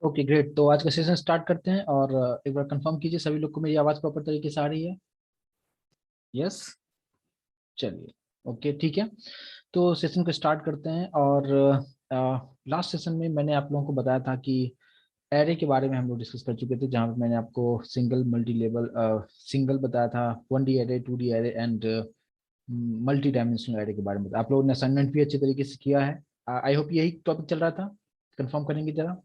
Okay great. तो आज का सेशन स्टार्ट करते हैं और एक बार कंफर्म कीजिए सभी लोग को मेरी आवाज़ प्रॉपर तरीके से आ रही है। यस, चलिए। ओके ठीक है। तो सेशन को स्टार्ट करते हैं और लास्ट सेशन में मैंने आप लोगों को बताया था कि एरे के बारे में हम लोग डिस्कस कर चुके थे, जहाँ पे मैंने आपको सिंगल मल्टी लेवल सिंगल बताया था, 1D array, 2D array and multi dimensional array के बारे में। आप लोगों ने असाइनमेंट भी अच्छे तरीके से किया है। आई होप यही टॉपिक चल रहा था। कंफर्म करेंगे जरा।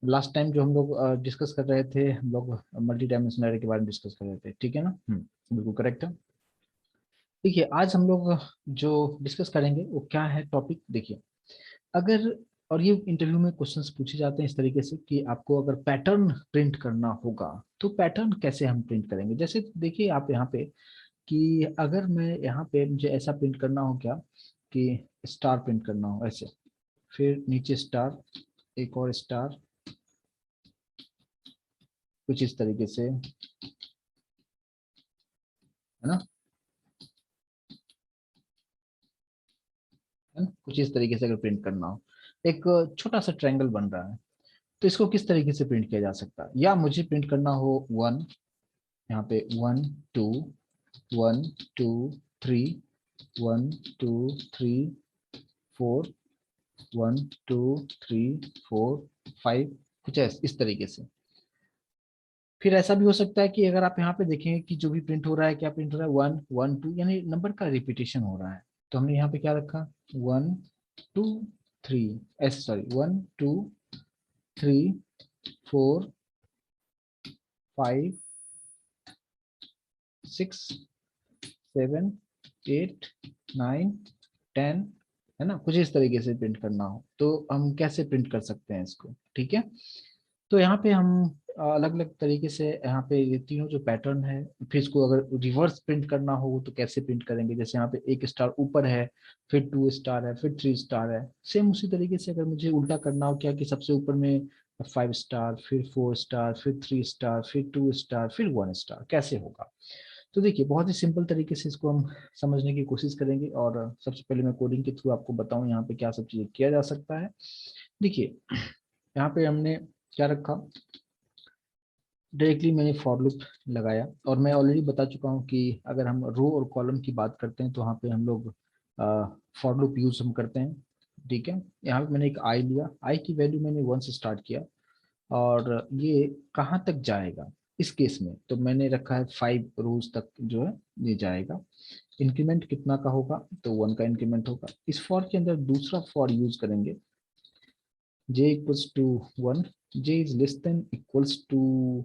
लास्ट टाइम जो हम लोग डिस्कस कर रहे थे, हम लोग मल्टी डायमेंशनल एरे के बारे में डिस्कस कर रहे थे, ठीक है ना? बिल्कुल करेक्ट है। देखिए आज हम लोग जो डिस्कस करेंगे वो क्या है टॉपिक, देखिए। अगर, और ये इंटरव्यू में क्वेश्चंस पूछे जाते हैं इस तरीके से कि आपको अगर पैटर्न प्रिंट करना होगा तो पैटर्न कैसे हम प्रिंट करेंगे। जैसे देखिए आप यहाँ पे कि अगर मैं यहाँ पे मुझे ऐसा प्रिंट करना हो क्या कि स्टार प्रिंट करना हो ऐसे, फिर नीचे स्टार, एक और स्टार, कुछ इस तरीके से, है ना? है ना? कुछ इस तरीके से अगर प्रिंट करना हो, एक छोटा सा ट्रायंगल बन रहा है, तो इसको किस तरीके से प्रिंट किया जा सकता है। या मुझे प्रिंट करना हो वन, यहाँ पे 1 2, 1 2 3, 1 2 3 4, 1 2 3 4 5, कुछ इस तरीके से। फिर ऐसा भी हो सकता है कि अगर आप यहाँ पे देखेंगे कि जो भी प्रिंट हो रहा है, क्या प्रिंट हो रहा है, 1 1 2, यानी नंबर का रिपीटेशन हो रहा है। तो हमने यहाँ पे क्या रखा, 1 2 3, ऐसे सॉरी, 1 2 3 4 5 6 7 8 9 10, है ना? कुछ इस तरीके से प्रिंट करना हो तो हम कैसे प्रिंट कर सकते हैं इसको, ठीक है? तो यहाँ पे हम अलग अलग तरीके से यहाँ पे ये तीनों जो पैटर्न है, फिर इसको अगर रिवर्स प्रिंट करना हो तो कैसे प्रिंट करेंगे। जैसे यहाँ पे एक स्टार ऊपर है, फिर 2 स्टार है, फिर 3 स्टार है। सेम उसी तरीके से अगर मुझे उल्टा करना हो क्या कि सबसे ऊपर में 5 स्टार, फिर 4 स्टार, फिर 3 स्टार, फिर 2 स्टार, फिर 1 स्टार, कैसे होगा। तो देखिए बहुत ही सिंपल तरीके से इसको हम समझने की कोशिश करेंगे। और सबसे पहले मैं कोडिंग के थ्रू आपको बताऊं यहाँ पे क्या सब चीजें किया जा सकता है। देखिए यहाँ पे हमने क्या रखा, डायरेक्टली मैंने फॉर लूप लगाया। और मैं ऑलरेडी बता चुका हूँ कि अगर हम रो और कॉलम की बात करते हैं तो वहाँ पे हम लोग फॉर लूप यूज हम करते हैं, ठीक है? यहाँ पे मैंने एक आई लिया, आई की वैल्यू मैंने 1 से स्टार्ट किया, और ये कहाँ तक जाएगा इस केस में तो मैंने रखा है 5 रोज तक जो है ये जाएगा। इंक्रीमेंट कितना का होगा, तो 1 का इंक्रीमेंट होगा। इस फॉर के अंदर दूसरा फॉर यूज करेंगे, j equals to 1, j is less than equals to,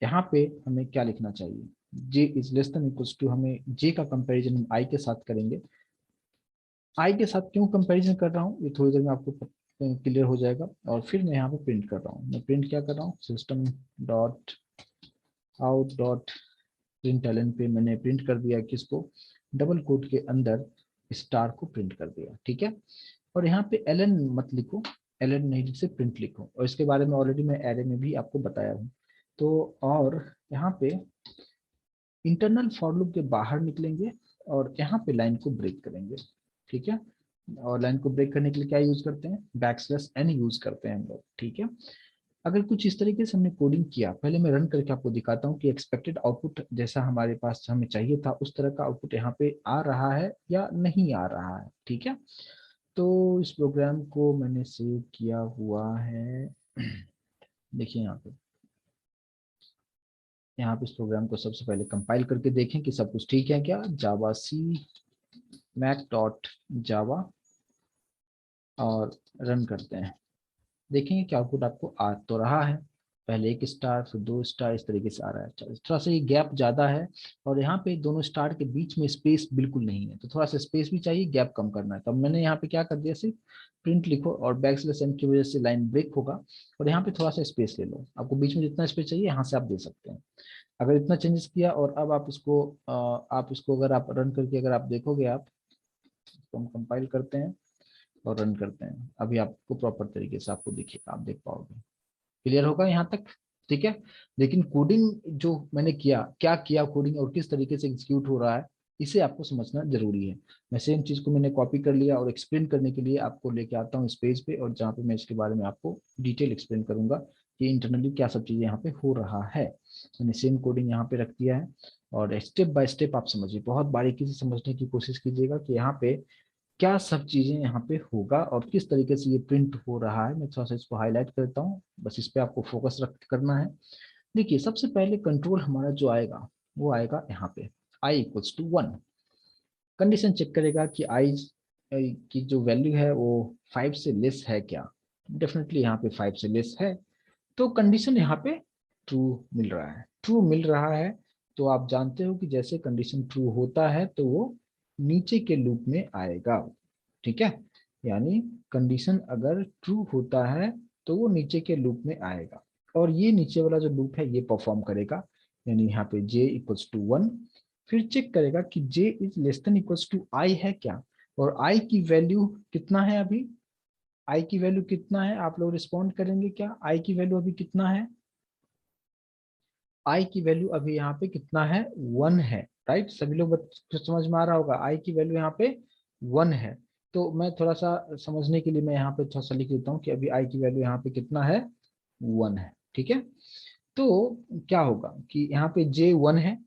यहाँ पे हमें क्या लिखना चाहिए, j is less than equals to, हमें j का कंपैरिजन हम i के साथ करेंगे। i के साथ क्यों कंपैरिजन कर रहा हूँ ये थोड़ी देर में आपको क्लियर हो जाएगा। और फिर मैं यहाँ पे प्रिंट कर रहा हूँ, मैं प्रिंट क्या कर रहा हूँ, system dot out dot print पे मैंने प्रिंट कर दिया किसको, डबल कोट के अंदर स्टार को प्रिंट कर दिया, ठीक है? और यहाँ पे एलन मत लिखो, एलन नहीं लिख से प्रिंट लिखो, और इसके बारे में ऑलरेडी मैं एरे में भी आपको बताया हूँ। तो और यहाँ पे इंटरनल फॉर लूप के बाहर निकलेंगे और यहाँ पे लाइन को ब्रेक करेंगे, ठीक है? और लाइन को ब्रेक करने के लिए क्या यूज करते हैं, बैकस्लैश एन यूज करते हैं हम लोग, ठीक है? अगर कुछ इस तरीके से हमने कोडिंग किया, पहले मैं रन करके आपको दिखाता हूँ कि एक्सपेक्टेड आउटपुट जैसा हमारे पास हमें चाहिए था उस तरह का आउटपुट यहाँ पे आ रहा है या नहीं आ रहा है, ठीक है? तो इस प्रोग्राम को मैंने सेव किया हुआ है देखिए यहाँ पे इस प्रोग्राम को सबसे पहले कंपाइल करके देखें कि सब कुछ ठीक है क्या, जावा सी मैक डॉट जावा, और रन करते हैं। देखेंगे कि आउटपुट आपको आ तो रहा है, पहले 1 स्टार, फिर 2 स्टार, इस तरीके से आ रहा है। थोड़ा सा ये गैप ज्यादा है, और यहाँ पे दोनों स्टार के बीच में स्पेस बिल्कुल नहीं है, तो थोड़ा सा स्पेस भी चाहिए, गैप कम करना है। तब मैंने यहाँ पे क्या कर दिया, सिर्फ प्रिंट लिखो और बैकस्लैश एन की वजह से लाइन ब्रेक होगा, और यहाँ पे थोड़ा सा स्पेस ले लो, आपको बीच में जितना स्पेस चाहिए यहाँ से आप दे सकते हैं। अगर इतना चेंजेस किया और अब आप इसको अगर आप रन करके अगर आप देखोगे, आप इसको हम कंपाइल करते हैं और रन करते हैं, अभी आपको प्रॉपर तरीके से आपको देखिए, आप देख पाओगे, क्लियर होगा यहाँ तक, ठीक है? लेकिन कोडिंग जो मैंने किया, क्या किया कोडिंग और किस तरीके से एग्जीक्यूट हो रहा है, इसे आपको समझना जरूरी है। मैं सेम चीज को मैंने कॉपी कर लिया और एक्सप्लेन करने के लिए आपको लेके आता हूँ इस पेज पे, और जहाँ पे मैं इसके बारे में आपको डिटेल एक्सप्लेन करूंगा कि इंटरनली क्या सब चीजें यहाँ पे हो रहा है। मैंने सेम कोडिंग यहाँ पे रख दिया है, और स्टेप बाय स्टेप आप समझिए, बहुत बारीकी से समझने की कोशिश कीजिएगा कि यहाँ पे क्या सब चीजें यहाँ पे होगा और किस तरीके से ये प्रिंट हो रहा है। मैं थोड़ा सा इसको हाईलाइट करता हूँ, बस इस पे आपको फोकस रख करना है। देखिए, सबसे पहले कंट्रोल हमारा जो आएगा वो आएगा यहाँ पे i=1। कंडीशन चेक करेगा कि आई की जो वैल्यू है वो 5 से लेस है क्या। डेफिनेटली यहाँ पे 5 से लेस है, तो कंडीशन यहाँ पे ट्रू मिल रहा है। ट्रू मिल रहा है तो आप जानते हो कि जैसे कंडीशन ट्रू होता है तो वो नीचे के लूप में आएगा। ठीक है, यानी कंडीशन अगर ट्रू होता है तो वो नीचे के लूप में आएगा, और ये नीचे वाला जो लूप है ये परफॉर्म करेगा। यानी यहाँ पे j=1, फिर चेक करेगा कि j is less than equals to I है क्या, और i की वैल्यू कितना है अभी। i की वैल्यू कितना है, आप लोग रिस्पॉन्ड करेंगे क्या। i की वैल्यू अभी कितना है, i की वैल्यू अभी यहाँ पे कितना है, 1 है। राइट, सभी लोग समझ में आ रहा होगा, i की वैल्यू यहाँ पे 1 है। तो मैं थोड़ा सा समझने के लिए मैं यहाँ पे थोड़ा सा लिख देता हूँ कि अभी i की वैल्यू यहाँ पे कितना है, 1 है। ठीक है, तो क्या होगा कि यहाँ पे j 1 है,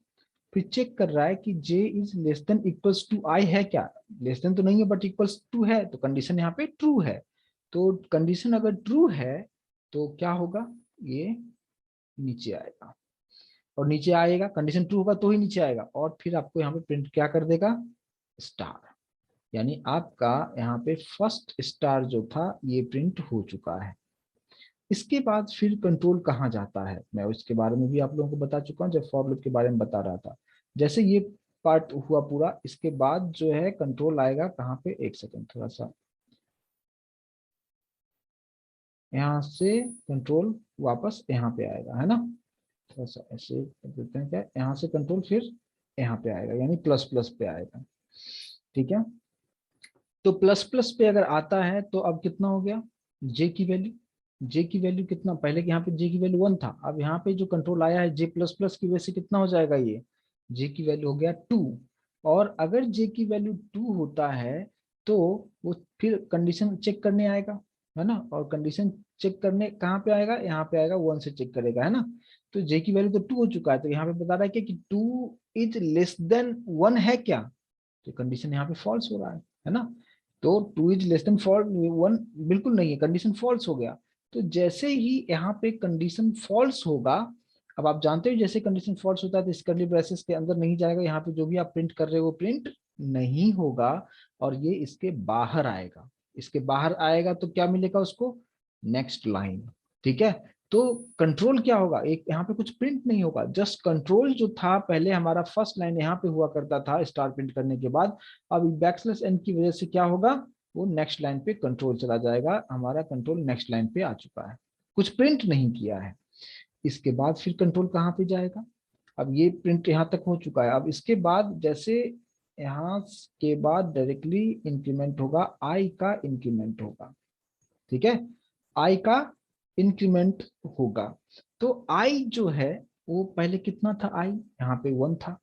फिर चेक कर रहा है कि j is less than equals to I है क्या। लेस देन तो नहीं है बट इक्वल्स टू है, तो कंडीशन यहाँ पे ट्रू है। तो कंडीशन अगर ट्रू है तो क्या होगा, ये नीचे आएगा, और नीचे आएगा, कंडीशन ट्रू होगा तो ही नीचे आएगा, और फिर आपको यहाँ पे प्रिंट क्या कर देगा, स्टार। यानी आपका यहाँ पे फर्स्ट स्टार जो था ये प्रिंट हो चुका है। इसके बाद फिर कंट्रोल कहाँ जाता है, मैं उसके बारे में भी आप लोगों को बता चुका हूँ जब फॉर लूप के बारे में बता रहा था। जैसे ये पार्ट हुआ पूरा, इसके बाद जो है कंट्रोल आएगा कहाँ पे, एक सेकंड थोड़ा सा, यहाँ से कंट्रोल वापस यहाँ पे आएगा, है ना। थोड़ा सा ऐसे कर देते हैं, क्या यहाँ से कंट्रोल फिर यहाँ पे आएगा, यानी प्लस प्लस पे आएगा। ठीक है, तो प्लस प्लस पे अगर आता है तो अब कितना हो गया, जे की वैल्यू, जे की वैल्यू कितना, पहले यहाँ पे जे की वैल्यू 1 था, अब यहाँ पे जो कंट्रोल आया है जे प्लस प्लस की वजह से कितना हो जाएगा, ये जे की वैल्यू हो गया 2। और अगर जे की वैल्यू 2 होता है तो वो फिर कंडीशन चेक करने आएगा, है ना। और कंडीशन चेक करने कहाँ पे आएगा, यहाँ पे आएगा, 1 से चेक करेगा, है ना। तो जे की वैल्यू तो 2 हो चुका है, तो यहाँ पे बता रहा है कि 2 इज लेस देन 1 है क्या, तो कंडीशन यहाँ पे फॉल्स हो रहा है ना। तो 2 इज लेस देन 1 बिल्कुल नहीं है, कंडीशन फॉल्स हो गया। तो जैसे ही यहाँ पे कंडीशन फॉल्स होगा, अब आप जानते हो जैसे कंडीशन फॉल्स होता है तो इस कर्ली ब्रेसेस के अंदर नहीं जाएगा, यहाँ पे जो भी आप प्रिंट कर रहे हो वो प्रिंट नहीं होगा, और ये इसके बाहर आएगा। इसके बाहर आएगा तो क्या मिलेगा उसको, नेक्स्ट लाइन। ठीक है, तो कंट्रोल क्या होगा, एक यहाँ पे कुछ प्रिंट नहीं होगा, जस्ट कंट्रोल जो था पहले हमारा फर्स्ट लाइन यहाँ पे हुआ करता था स्टार प्रिंट करने के बाद, अब बैकस्लैश एन की वजह से क्या होगा, वो नेक्स्ट लाइन पे कंट्रोल चला जाएगा, हमारा कंट्रोल नेक्स्ट लाइन पे आ चुका है, कुछ प्रिंट नहीं किया है। इसके बाद फिर कंट्रोल कहाँ पे जाएगा, अब ये प्रिंट यहाँ तक हो चुका है, अब इसके बाद जैसे यहाँ के बाद डायरेक्टली इंक्रीमेंट होगा, आई का इंक्रीमेंट होगा। ठीक है, आई का इंक्रीमेंट होगा, तो आई जो है वो पहले कितना था, आई यहाँ पे 1 था,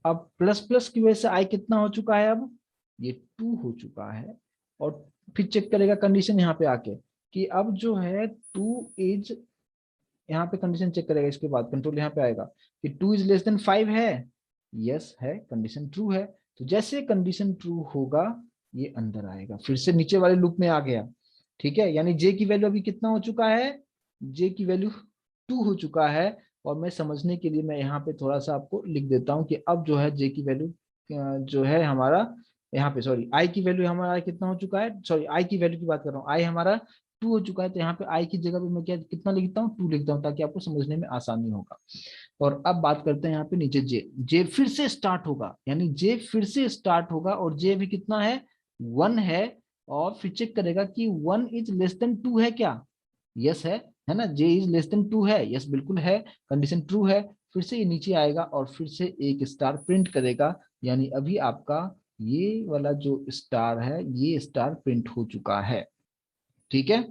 अब प्लस प्लस की वजह से आई कितना हो चुका है, अब ये 2 हो चुका है। और फिर चेक करेगा कंडीशन यहाँ पे आके कि अब जो है 2 इज, यहाँ पे कंडीशन चेक करेगा, इसके बाद कंट्रोल यहाँ पे आएगा कि 2 इज लेस देन 5 है, यस है, कंडीशन ट्रू है। तो जैसे कंडीशन ट्रू होगा ये अंदर आएगा, फिर से नीचे वाले लूप में आ गया। ठीक है, यानी जे की वैल्यू अभी कितना हो चुका है, जे की वैल्यू 2 हो चुका है। और मैं समझने के लिए मैं यहाँ पे थोड़ा सा आपको लिख देता हूँ कि अब जो है जे की वैल्यू जो है हमारा यहाँ पे, सॉरी आई की वैल्यू हमारा कितना हो चुका है, सॉरी आई की वैल्यू की बात कर रहा हूँ, आई हमारा 2 हो चुका है, तो यहाँ पे आई की जगह पे मैं क्या कितना लिखता हूँ, 2 लिखता हूँ, ताकि आपको समझने में आसानी होगा। और अब बात करते हैं यहाँ पे नीचे जे, जे फिर से स्टार्ट होगा, यानी जे फिर से स्टार्ट होगा, और जे भी कितना है, 1 है। और फिर चेक करेगा कि 1 इज लेस देन 2 है क्या, यस है ना, जे इज लेस देन 2 है, यस बिल्कुल है, कंडीशन ट्रू है। फिर से ये नीचे आएगा और फिर से एक स्टार प्रिंट करेगा, यानी अभी आपका ये वाला जो स्टार है ये स्टार प्रिंट हो चुका है। ठीक है,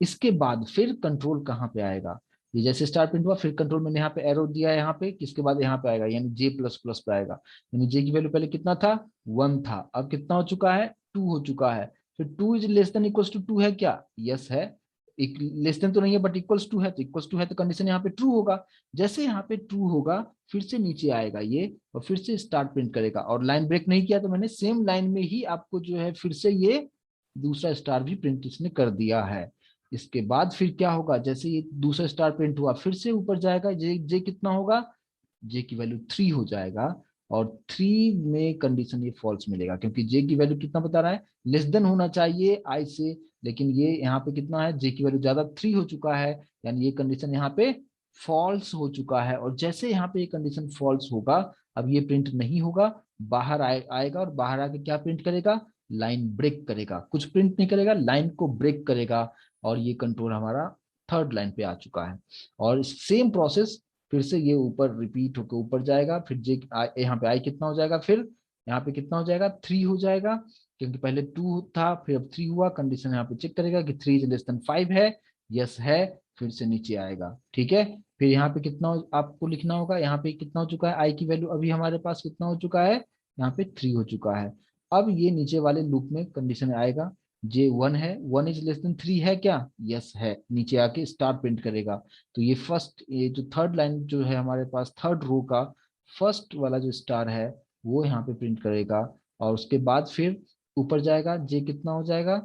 इसके बाद फिर कंट्रोल कहाँ पे आएगा, ये जैसे स्टार प्रिंट हुआ, फिर कंट्रोल मैंने यहाँ पे एरो दिया है यहाँ पे, किसके बाद यहाँ पे आएगा, यानी जे प्लस प्लस पे आएगा। यानी जे की वैल्यू पहले कितना था, 1 था, अब कितना हो चुका है, 2 हो चुका है। फिर 2 is less than equals to 2 है क्या, यस है। लेस देन तो नहीं है बट इक्वल्स टू है, तो इक्वल्स टू है तो कंडीशन यहाँ पे ट्रू होगा। जैसे यहाँ पे ट्रू होगा फिर से नीचे आएगा ये, और फिर से स्टार्ट प्रिंट करेगा। और लाइन ब्रेक नहीं किया तो मैंने सेम लाइन में ही आपको जो है फिर से ये दूसरा स्टार भी प्रिंट इसने कर दिया है। इसके बाद फिर क्या होगा, जैसे ये दूसरा स्टार प्रिंट हुआ फिर से ऊपर जाएगा, जे जे कितना होगा, जे की वैल्यू 3 हो जाएगा। और 3 में कंडीशन ये फॉल्स मिलेगा, क्योंकि जे की वैल्यू कितना बता रहा है, लेस देन होना चाहिए आई से, लेकिन ये यहाँ पे कितना है, जे की वैल्यू ज्यादा 3 हो चुका है, यानी ये कंडीशन यहाँ पे फॉल्स हो चुका है। और जैसे यहाँ पे ये कंडीशन फॉल्स होगा, अब ये प्रिंट नहीं होगा, बाहर आएगा, और बाहर आके क्या प्रिंट करेगा, लाइन ब्रेक करेगा, कुछ प्रिंट नहीं करेगा, लाइन को ब्रेक करेगा। और ये कंट्रोल हमारा थर्ड लाइन पे आ चुका है। और सेम प्रोसेस फिर से ये ऊपर रिपीट होकर ऊपर जाएगा, फिर जे यहाँ पे आई कितना हो जाएगा, फिर यहाँ पे कितना हो जाएगा, 3 हो जाएगा, क्योंकि पहले 2 था फिर अब 3 हुआ। कंडीशन यहाँ पे चेक करेगा कि 3 इज लेस देन 5 है, यस है, फिर से नीचे आएगा, ठीक है। फिर यहाँ पे कितना आपको लिखना होगा, यहाँ पे कितना हो चुका है, आई की वैल्यू अभी हमारे पास कितना हो चुका है, यहाँ पे 3 हो चुका है। अब ये नीचे वाले लूप में कंडीशन आएगा, जे 1 है, 1 इज लेस देन 3 है क्या, यस है, नीचे आके स्टार प्रिंट करेगा। तो ये फर्स्ट, ये जो थर्ड लाइन जो है हमारे पास, थर्ड रो का फर्स्ट वाला जो स्टार है वो यहाँ पे प्रिंट करेगा। और उसके बाद फिर ऊपर जाएगा, जे कितना हो जाएगा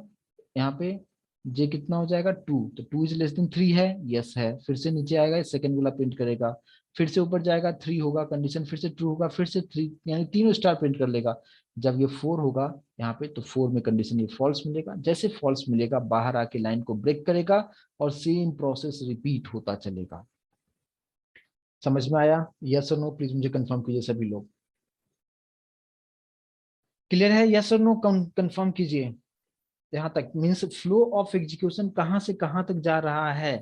यहाँ पे, जे कितना हो जाएगा 2, तो 2 इज लेस देन 3 है, यस है, फिर से नीचे आएगा सेकंड वाला प्रिंट करेगा। फिर से ऊपर जाएगा 3 होगा, कंडीशन फिर से ट्रू होगा, फिर से 3, यानी तीनों स्टार प्रिंट कर लेगा। जब ये 4 होगा यहाँ पे, तो 4 में कंडीशन ये फॉल्स मिलेगा। जैसे फॉल्स मिलेगा बाहर आके लाइन को ब्रेक करेगा, और सेम प्रोसेस रिपीट होता चलेगा। समझ में आया, यस और नो, प्लीज मुझे कंफर्म कीजिए सभी लोग। क्लियर है, यस और नो कंफर्म कीजिए। यहाँ तक मीन्स फ्लो ऑफ एग्जीक्यूशन कहाँ से कहाँ तक जा रहा है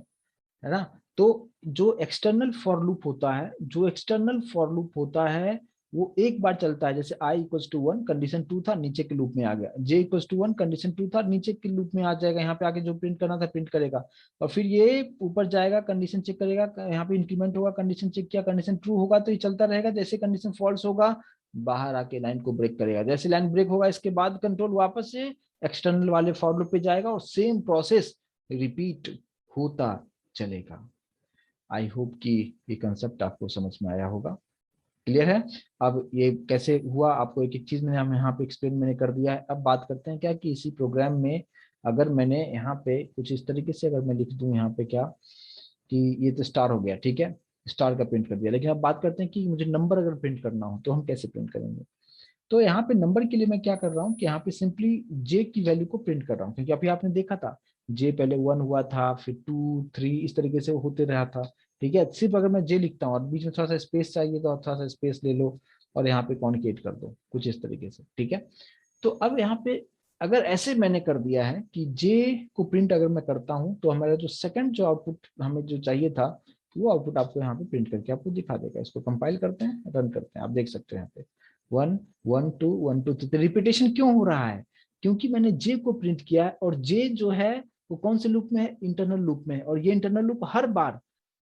ना। तो जो एक्सटर्नल फॉर लूप होता है, जो एक्सटर्नल फॉर लूप होता है वो एक बार चलता है। जैसे आई इक्वल्स टू 1 कंडीशन 2 था, नीचे के लूप में आ गया, जे इक्वल्स टू 1 कंडीशन 2 था, नीचे के लूप में आ जाएगा, यहाँ पे आके जो प्रिंट करना था प्रिंट करेगा। और फिर ये ऊपर जाएगा, कंडीशन चेक करेगा, यहाँ पे इंक्रीमेंट होगा, कंडीशन चेक किया, कंडीशन ट्रू होगा तो ये चलता रहेगा। जैसे कंडीशन फॉल्स होगा बाहर आके लाइन को ब्रेक करेगा। जैसे लाइन ब्रेक होगा इसके बाद कंट्रोल वापस से एक्सटर्नल वाले फॉर लूप पे जाएगा, और सेम प्रोसेस रिपीट होता चलेगा। आई होप कि ये कंसेप्ट आपको समझ में आया होगा, क्लियर है। अब ये कैसे हुआ, आपको एक एक चीज मैंने हम यहाँ पे एक्सप्लेन मैंने कर दिया है। अब बात करते हैं क्या कि इसी प्रोग्राम में अगर मैंने यहाँ पे कुछ इस तरीके से अगर मैं लिख दूं यहाँ पे क्या, कि ये तो स्टार हो गया, ठीक है, स्टार का प्रिंट कर दिया। लेकिन अब बात करते हैं कि मुझे नंबर अगर प्रिंट करना हो तो हम कैसे प्रिंट करेंगे। तो यहाँ पे नंबर के लिए मैं क्या कर रहा हूँ कि यहाँ पे सिंपली जे की वैल्यू को प्रिंट कर रहा हूँ, क्योंकि अभी आपने देखा था जे पहले 1 हुआ था, फिर 2 3 इस तरीके से होते रहा था, ठीक है। सिर्फ अगर मैं जे लिखता हूँ और बीच में थोड़ा सा स्पेस चाहिए तो थोड़ा सा स्पेस ले लो, और यहाँ पे कॉन्केट कर दो कुछ इस तरीके से, ठीक है। तो अब यहाँ पे अगर ऐसे मैंने कर दिया है कि जे को प्रिंट अगर मैं करता हूँ, तो हमारा जो सेकंड जो आउटपुट हमें जो चाहिए था वो आउटपुट आपको यहाँ पे प्रिंट करके आपको दिखा देगा। इसको कंपाइल करते हैं, रन करते हैं, आप देख सकते हैं यहाँ पे 1 1 2 1 2 3। रिपीटेशन क्यों हो रहा है, क्योंकि मैंने जे को प्रिंट किया है, और जे जो है वो कौन से लूप में है, इंटरनल लूप में है। और ये इंटरनल लूप हर बार,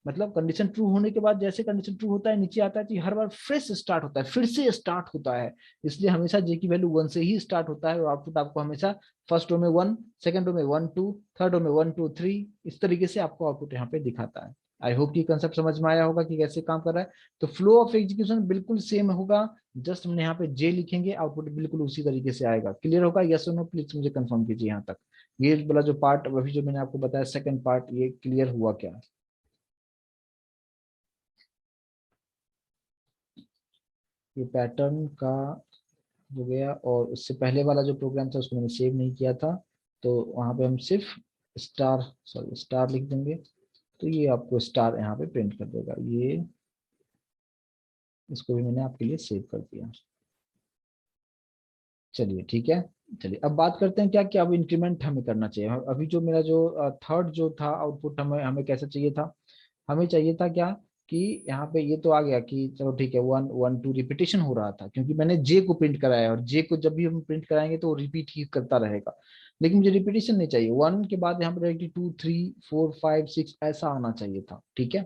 मतलब कंडीशन ट्रू होने के बाद जैसे कंडीशन ट्रू होता है नीचे आता है, तो हर बार फ्रेश स्टार्ट होता है, फिर से स्टार्ट होता है। इसलिए हमेशा जे की वैल्यू 1 से ही स्टार्ट होता है, और आउटपुट आपको हमेशा फर्स्ट रो में 1, सेकंड रो में 1 2, थर्ड रो में 1 2 3 इस तरीके से आपको आउटपुट यहाँ पे दिखाता है। आई होप कि कंसेप्ट समझ में आया होगा कि कैसे काम कर रहा है। तो फ्लो ऑफ एग्जीक्यूशन बिल्कुल सेम होगा, जस्ट हमने यहाँ पे जे लिखेंगे, आउटपुट बिल्कुल उसी तरीके से आएगा। क्लियर होगा, यस और नो, प्लीज मुझे कंफर्म कीजिए यहाँ तक। ये वाला जो पार्ट अभी जो मैंने आपको बताया सेकंड पार्ट, ये क्लियर हुआ क्या। ये पैटर्न का हो गया, और उससे पहले वाला जो प्रोग्राम था उसको मैंने सेव नहीं किया था, तो वहां पे हम सिर्फ स्टार, सॉरी स्टार लिख देंगे, तो ये आपको स्टार यहाँ पे प्रिंट कर देगा। ये इसको भी मैंने आपके लिए सेव कर दिया। चलिए ठीक है। चलिए अब बात करते हैं क्या, क्या अब इंक्रीमेंट हमें करना चाहिए। अभी जो मेरा जो थर्ड जो था आउटपुट हमें हमें कैसा चाहिए था, हमें चाहिए था क्या कि यहाँ पे ये तो आ गया कि चलो ठीक है, 1 1 2 रिपीटेशन हो रहा था क्योंकि मैंने जे को प्रिंट कराया, और जे को जब भी हम प्रिंट कराएंगे तो रिपीट ही करता रहेगा। लेकिन मुझे रिपीटेशन नहीं चाहिए, 1 के बाद यहाँ पे डायरेक्टली 2 3 4 5 6 ऐसा आना चाहिए था, ठीक है।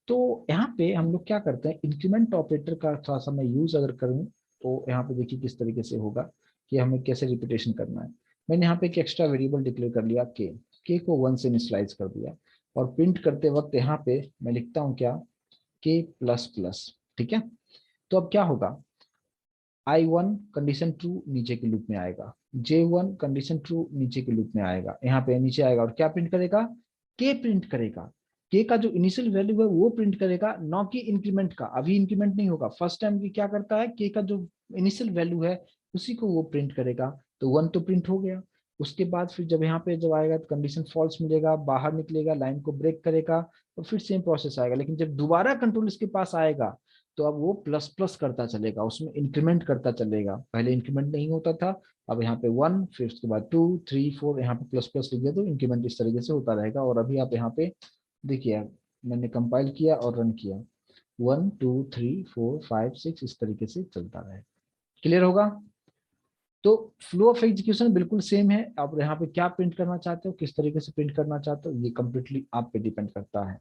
तो यहाँ पे हम लोग क्या करते हैं, इंक्रीमेंट ऑपरेटर का थोड़ा सा मैं यूज अगर करूँ तो यहाँ पे देखिए किस तरीके से होगा कि हमें कैसे रिपीटेशन करना है। मैंने यहाँ पे एक एक्स्ट्रा वेरिएबल डिक्लेयर कर लिया के को 1 से इनिशियलाइज कर दिया, और प्रिंट करते वक्त यहाँ पे मैं लिखता हूँ क्या, के प्लस प्लस, ठीक है। तो अब क्या होगा, I1 कंडीशन ट्रू नीचे के लूप में आएगा, J1 कंडीशन ट्रू नीचे के लूप में आएगा, यहाँ पे नीचे आएगा और क्या प्रिंट करेगा, के प्रिंट करेगा। के का जो इनिशियल वैल्यू है वो प्रिंट करेगा, न कि इंक्रीमेंट का। अभी इंक्रीमेंट नहीं होगा, फर्स्ट टाइम की क्या करता है, के का जो इनिशियल वैल्यू है उसी को वो प्रिंट करेगा। तो 1 तो प्रिंट हो गया। उसके बाद फिर जब यहाँ पे जब आएगा तो कंडीशन फॉल्स मिलेगा, बाहर निकलेगा, लाइन को ब्रेक करेगा, तो फिर सेम प्रोसेस आएगा। लेकिन जब दोबारा कंट्रोल इसके पास आएगा तो अब वो प्लस प्लस करता चलेगा, उसमें इंक्रीमेंट करता चलेगा। पहले इंक्रीमेंट नहीं होता था, अब यहाँ पे 1, फिर उसके बाद 2 3 4 यहाँ पे प्लस प्लस लिख दिया, तो इंक्रीमेंट इस तरीके से होता रहेगा। और अभी आप यहाँ पे देखिए, मैंने कंपाइल किया और रन किया, 1 2 3 4 5 6 इस तरीके से चलता रहेगा। क्लियर होगा। तो फ्लो ऑफ एग्जीक्यूशन बिल्कुल सेम है। आप यहाँ पे क्या प्रिंट करना चाहते हो, किस तरीके से प्रिंट करना चाहते हो, ये कंप्लीटली आप पे डिपेंड करता है।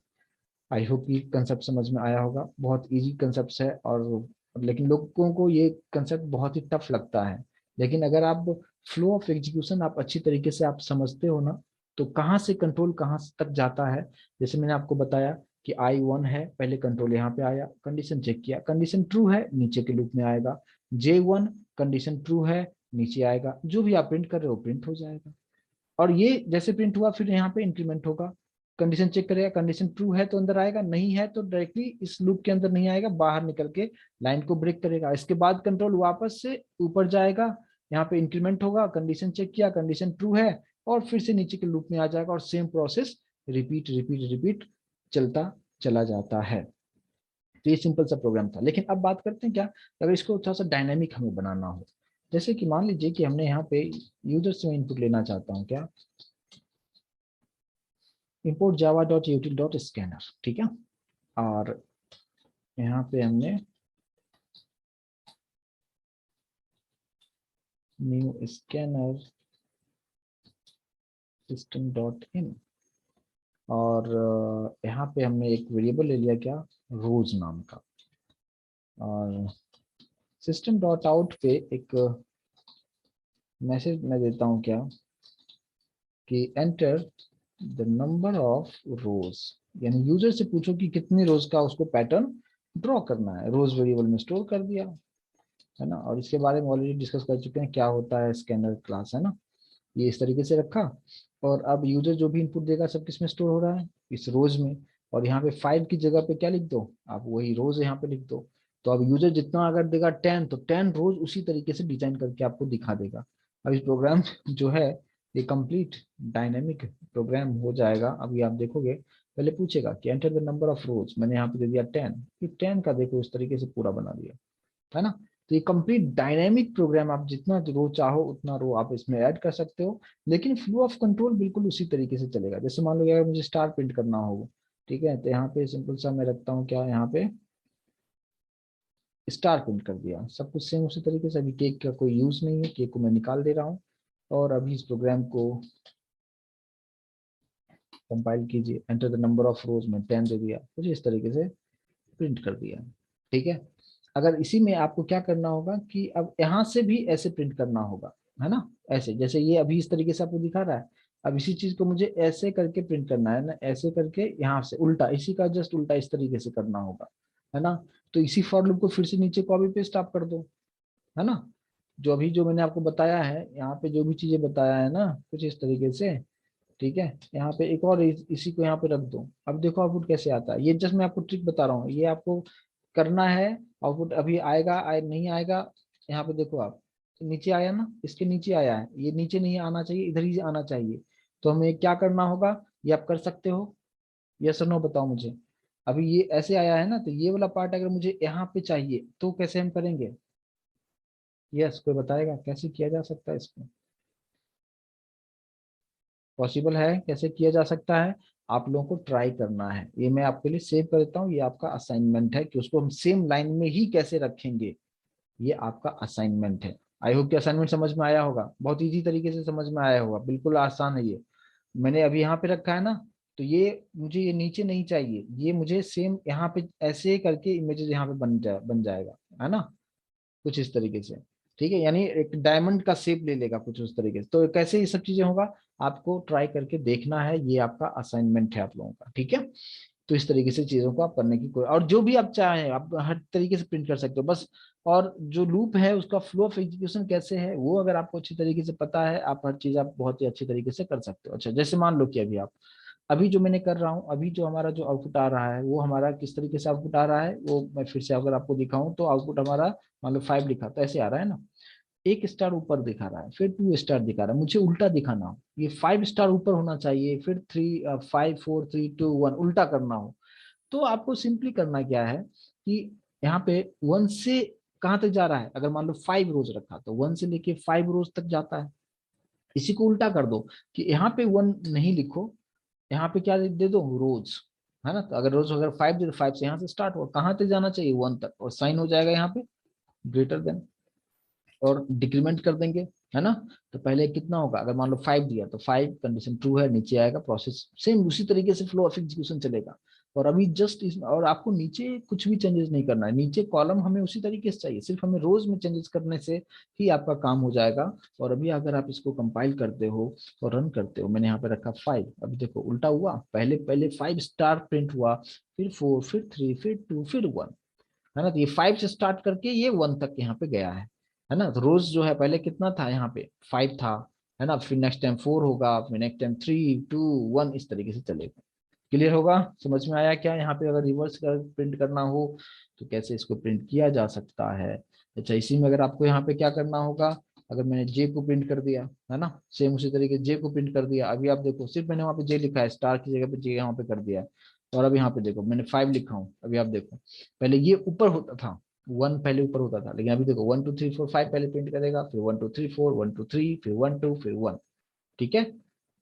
आई होप ये कंसेप्ट समझ में आया होगा। बहुत इजी कंसेप्ट है, और लेकिन लोगों को ये कंसेप्ट बहुत ही टफ लगता है। लेकिन अगर आप फ्लो ऑफ एग्जीक्यूशन आप अच्छी तरीके से आप समझते हो ना, तो कहाँ से कंट्रोल कहाँ तक जाता है। जैसे मैंने आपको बताया कि I1 है, पहले कंट्रोल यहाँ पे आया, कंडीशन चेक किया, कंडीशन ट्रू है, नीचे के लूप में आएगा। J1 कंडीशन ट्रू है, नीचे आएगा, जो भी आप प्रिंट कर रहे हो प्रिंट हो जाएगा। और ये जैसे प्रिंट हुआ फिर यहाँ पे इंक्रीमेंट होगा, कंडीशन चेक करेगा, कंडीशन ट्रू है तो अंदर आएगा, नहीं है तो डायरेक्टली इस लूप के अंदर नहीं आएगा, बाहर निकल के लाइन को ब्रेक करेगा। इसके बाद कंट्रोल वापस से ऊपर जाएगा, यहाँ पे इंक्रीमेंट होगा, कंडीशन चेक किया, कंडीशन ट्रू है, और फिर से नीचे के लूप में आ जाएगा, और same process repeat repeat repeat चलता चला जाता है। तो ये सिंपल सा प्रोग्राम था। लेकिन अब बात करते हैं क्या, अगर इसको थोड़ा सा डायनेमिक हमें बनाना हो। जैसे कि मान लीजिए कि हमने यहाँ पे यूजर से इनपुट लेना चाहता हूँ क्या, import java.util.scanner, ठीक है। और यहाँ पे हमने new scanner system dot in, और यहाँ पे हमने एक वेरिएबल ले लिया क्या, रोज नाम का। और सिस्टम डॉट आउट पे एक मैसेज मैं देता हूँ क्या, कि एंटर द नंबर ऑफ रोज, यानी यूजर से पूछो कि कितनी रोज का उसको पैटर्न ड्रॉ करना है। रोज वेरिएबल में स्टोर कर दिया, है ना। और इसके बारे में ऑलरेडी डिस्कस कर चुके हैं क्या होता है स्कैनर क्लास, है ना। ये इस तरीके से रखा, और अब यूजर जो भी इनपुट देगा सब किस में स्टोर हो रहा है, इस रोज में। और यहाँ पे 5 की जगह पे क्या लिख दो, आप वही रोज यहाँ पे लिख दो। तो अब यूजर जितना अगर देगा 10, तो 10 रोज उसी तरीके से डिजाइन करके आपको दिखा देगा। अब इस प्रोग्राम जो है ये कंप्लीट डायनेमिक प्रोग्राम हो जाएगा। अभी आप देखोगे, पहले पूछेगा कि एंटर द नंबर ऑफ रोज, मैंने यहाँ पे दे दिया 10, फिर 10 का देखो इस तरीके से पूरा बना दिया, है ना। तो ये कंप्लीट डायनेमिक प्रोग्राम, आप जितना रो चाहो उतना रो आप इसमें ऐड कर सकते हो। लेकिन फ्लो ऑफ कंट्रोल बिल्कुल उसी तरीके से चलेगा। जैसे मान लो अगर मुझे स्टार प्रिंट करना हो, ठीक है, तो यहाँ पे सिंपल सा मैं रखता हूँ क्या, यहाँ पे स्टार प्रिंट कर दिया, सब कुछ सेम उसी तरीके से। अभी केक का कोई यूज नहीं है, केक को मैं निकाल दे रहा हूँ। और अभी इस प्रोग्राम को कंपाइल कीजिए, एंटर द नंबर ऑफ रोज में 10 दे दिया, कुछ इस तरीके से प्रिंट कर दिया, ठीक है। अगर इसी में आपको क्या करना होगा कि अब यहाँ से भी ऐसे प्रिंट करना होगा, है ना। ऐसे जैसे ये अभी इस तरीके से आपको दिखा रहा है, अब इसी चीज को मुझे ऐसे करके प्रिंट करना है ना, ऐसे करके यहाँ से उल्टा, इसी का जस्ट उल्टा इस तरीके से करना होगा, है ना। तो इसी फॉर लूप को फिर से नीचे कॉपी पेस्ट आप कर दो, है ना। जो अभी जो मैंने आपको बताया है, यहाँ पे जो भी चीजें बताया है ना, कुछ इस तरीके से, ठीक है। यहाँ पे एक और इसी को यहाँ पे रख दो। अब देखो आउटपुट कैसे आता है, ये जस्ट मैं आपको ट्रिक बता रहा हूँ, ये आपको करना है। आउटपुट अभी आएगा नहीं आएगा, यहाँ पे देखो आप, नीचे आया ना, इसके नीचे आया है, ये नीचे नहीं आना चाहिए, इधर ही आना चाहिए। तो हमें क्या करना होगा, ये आप कर सकते हो, यस और नो बताओ मुझे। अभी ये ऐसे आया है ना, तो ये वाला पार्ट अगर मुझे यहाँ पे चाहिए तो कैसे हम करेंगे, यस कोई बताएगा कैसे किया जा सकता है इसको। पॉसिबल है, कैसे किया जा सकता है। आप लोगों को ट्राई करना है। ये मैं आपके लिए सेव कर देता हूँ, ये आपका असाइनमेंट है कि उसको हम सेम लाइन में ही कैसे रखेंगे, ये आपका असाइनमेंट है। आई होप कि असाइनमेंट समझ में आया होगा, बहुत इजी तरीके से समझ में आया होगा, बिल्कुल आसान है ये। मैंने अभी यहाँ पे रखा है ना, तो ये मुझे ये नीचे नहीं चाहिए, ये मुझे सेम यहाँ पे ऐसे करके इमेजेस यहाँ पे बन जाएगा, है ना, कुछ इस तरीके से। ठीक है, यानी एक डायमंड का शेप ले लेगा कुछ उस तरीके से। तो कैसे ये सब चीजें होगा, आपको ट्राई करके देखना है, ये आपका असाइनमेंट है आप लोगों का। ठीक है, तो इस तरीके से चीजों को आप करने की कोई, और जो भी आप चाहें आप हर तरीके से प्रिंट कर सकते हो बस। और जो लूप है उसका फ्लो ऑफ एग्जीक्यूशन कैसे है, वो अगर आपको अच्छी तरीके से पता है, आप हर चीज आप बहुत ही अच्छी तरीके से कर सकते हो। अच्छा, जैसे मान लो कि अभी जो मैंने कर रहा हूँ, अभी जो हमारा जो आउटपुट आ रहा है, वो हमारा किस तरीके से आउटपुट आ रहा है, वो मैं फिर से अगर आपको दिखाऊं तो आउटपुट हमारा मान लो 5 लिखा तो ऐसे आ रहा है ना, 1 स्टार ऊपर दिखा रहा है, फिर 2 स्टार दिखा रहा है, मुझे उल्टा दिखाना हो, ये 5 स्टार ऊपर होना चाहिए, फिर 3 5 4 3 2 1 उल्टा करना हो, तो आपको सिंपली करना क्या है कि यहाँ पे 1 से कहाँ तक जा रहा है, अगर मान लो 5 रोज रखा तो 1 से लेके 5 रोज तक जाता है। इसी को उल्टा कर दो कि यहाँ पे 1 नहीं लिखो, यहाँ पे क्या दे दो, रोज, है ना। तो अगर रोज अगर 5 दे तो 5 से यहाँ से स्टार्ट हो, कहाँ तक जाना चाहिए, 1 तक, और साइन हो जाएगा यहाँ पे ग्रेटर देन, और डिक्रीमेंट कर देंगे, है ना। तो पहले कितना होगा, अगर मान लो 5 दिया तो 5 कंडीशन ट्रू है, नीचे आएगा, प्रोसेस सेम उसी तरीके से फ्लो ऑफ एग्जीक्यूशन चलेगा। और अभी जस्ट इस, और आपको नीचे कुछ भी चेंजेस नहीं करना है, नीचे कॉलम हमें उसी तरीके से चाहिए, सिर्फ हमें रोज में चेंजेस करने से ही आपका काम हो जाएगा। और अभी अगर आप इसको कंपाइल करते हो और रन करते हो, मैंने यहाँ पे रखा 5, अभी देखो उल्टा हुआ, पहले पहले 5 स्टार प्रिंट हुआ, फिर 4, फिर 3, फिर 2, फिर 1, है ना। तो ये 5 से स्टार्ट करके ये 1 तक यहाँ पे गया है ना। तो रोज जो है पहले कितना था, यहाँ पे 5 था, है ना, फिर नेक्स्ट टाइम 4 होगा, फिर नेक्स्ट टाइम 3 2 1, इस तरीके से चलेगा। क्लियर होगा, समझ में आया क्या, यहाँ पे अगर रिवर्स कर प्रिंट करना हो तो कैसे इसको प्रिंट किया जा सकता है। अच्छा, इसी में अगर आपको यहाँ पे क्या करना होगा, अगर मैंने जे को प्रिंट कर दिया, है ना, सेम उसी तरीके जे को प्रिंट कर दिया, अभी आप देखो सिर्फ मैंने वहाँ पे जे लिखा है, स्टार की जगह पे जे यहाँ पे कर दिया है। और अब यहाँ पे देखो मैंने 5 लिखा हूँ, अभी आप देखो पहले ये ऊपर होता था, 1 पहले ऊपर होता था, लेकिन अभी देखो 1 2 3 4 5 पहले प्रिंट करेगा, फिर 1 2 3 4 1 2 3, फिर 1 2, फिर 1। ठीक है,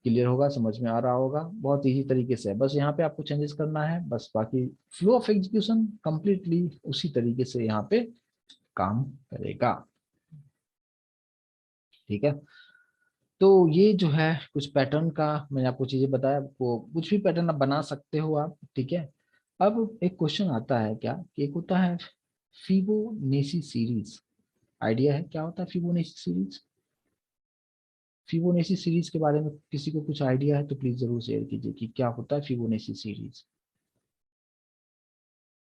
क्लियर होगा, समझ में आ रहा होगा, बहुत इजी तरीके से है, बस यहाँ पे आपको चेंजेस करना है बस, बाकी फ्लो ऑफ एग्जीक्यूशन कंप्लीटली उसी तरीके से यहाँ पे काम करेगा। ठीक है, तो ये जो है कुछ पैटर्न का मैंने आपको चीजें बताया, आपको कुछ भी पैटर्न आप बना सकते हो आप। ठीक है, अब एक क्वेश्चन आता है क्या कि एक होता है फिबोनेची सीरीज, आइडिया है क्या होता है फिबोनेची सीरीज? फिबोनेची सीरीज के बारे में किसी को कुछ आइडिया है तो प्लीज जरूर शेयर कीजिए कि क्या होता है फिबोनेची सीरीज।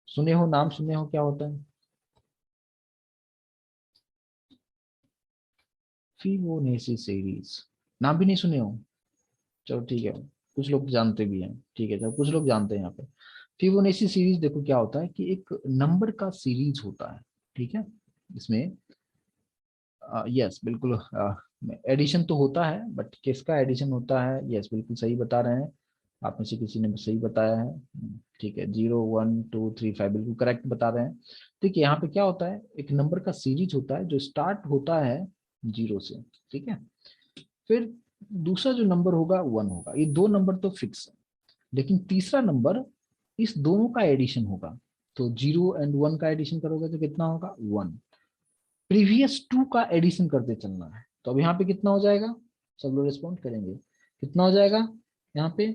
सुने हो, नाम सुने हो, क्या होता है फिबोनेची सीरीज? नाम भी नहीं सुने हो, चलो ठीक है, कुछ लोग जानते भी हैं, ठीक है, चलो कुछ लोग जानते हैं यहाँ पे। फिबोनेची सीरीज देखो क्या होता है कि एक नंबर का सीरीज होता है। ठीक है, इसमें यस बिल्कुल, एडिशन तो होता है, बट किसका एडिशन होता है, यस बिल्कुल सही बता रहे हैं, आप में से किसी ने सही बताया है। ठीक है, 0 1 2 3 5 बिल्कुल करेक्ट बता रहे हैं। ठीक है, यहाँ पे क्या होता है, एक नंबर का सीरीज होता है जो स्टार्ट होता है 0 से। ठीक है, फिर दूसरा जो नंबर होगा 1 होगा, ये दो नंबर तो फिक्स है, लेकिन तीसरा नंबर इस दोनों का एडिशन होगा। तो 0 और 1 का एडिशन करोगे तो कितना होगा, 1। प्रीवियस 2 का एडिशन करते चलना है, तो अब यहाँ पे कितना हो जाएगा, सब लोग रिस्पॉन्ड करेंगे, कितना हो जाएगा यहाँ पे,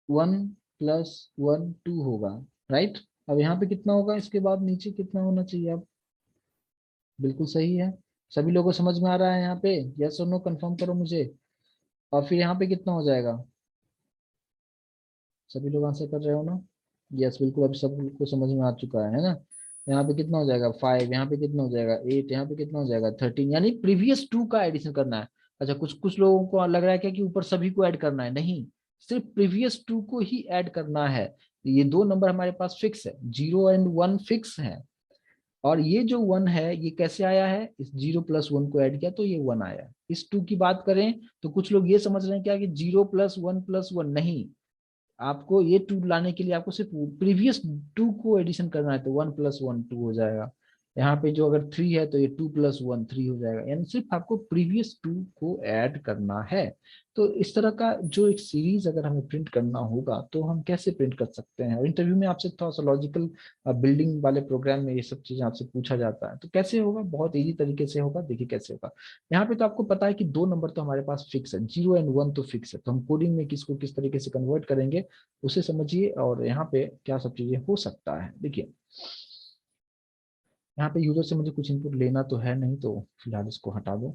1 + 1 2 होगा, राइट। अब यहाँ पे कितना होगा, इसके बाद नीचे कितना होना चाहिए, अब बिल्कुल सही है, सभी लोगों को समझ में आ रहा है यहाँ पे, यस और नो कंफर्म करो मुझे। और फिर यहाँ पे कितना हो जाएगा, सभी लोग आंसर कर रहे हो ना, यस बिल्कुल, अभी सब को समझ में आ चुका है ना। यहाँ पे कितना हो जाएगा 5, यहाँ पे कितना हो जाएगा 8, यहाँ पे कितना हो जाएगा 13, यानी प्रीवियस 2 का एडिशन करना है। अच्छा, कुछ कुछ लोगों को लग रहा है क्या कि ऊपर सभी को ऐड करना है, नहीं, सिर्फ प्रीवियस 2 को ही ऐड करना है। ये दो नंबर हमारे पास फिक्स है, 0 और 1 फिक्स है, और ये जो 1 है ये कैसे आया है, इस 0 + 1 को ऐड किया तो ये 1 आया। इस 2 की बात करें तो कुछ लोग ये समझ रहे हैं क्या कि 0 + 1 + 1, नहीं, आपको ये 2 लाने के लिए आपको सिर्फ प्रीवियस 2 को एडिशन करना है, तो 1 + 1 2 हो जाएगा। यहाँ पे जो अगर 3 है तो ये 2 + 1 3 हो जाएगा, यानी सिर्फ आपको प्रीवियस 2 को ऐड करना है। तो इस तरह का जो एक सीरीज अगर हमें प्रिंट करना होगा तो हम कैसे प्रिंट कर सकते हैं। और इंटरव्यू में आपसे थोड़ा सा लॉजिकल बिल्डिंग वाले प्रोग्राम में ये सब चीजें आपसे पूछा जाता है, तो कैसे होगा, बहुत इजी तरीके से होगा। देखिए कैसे होगा। यहाँ पे तो आपको पता है कि 2 नंबर तो हमारे पास फिक्स है, 0 और 1 तो फिक्स है, तो हम कोडिंग में किसको किस तरीके से कन्वर्ट करेंगे उसे समझिए। और यहाँ पे क्या सब चीजें हो सकता है, देखिए यहाँ पे यूजर से मुझे कुछ इनपुट लेना तो है नहीं, तो फिलहाल इसको हटा दो।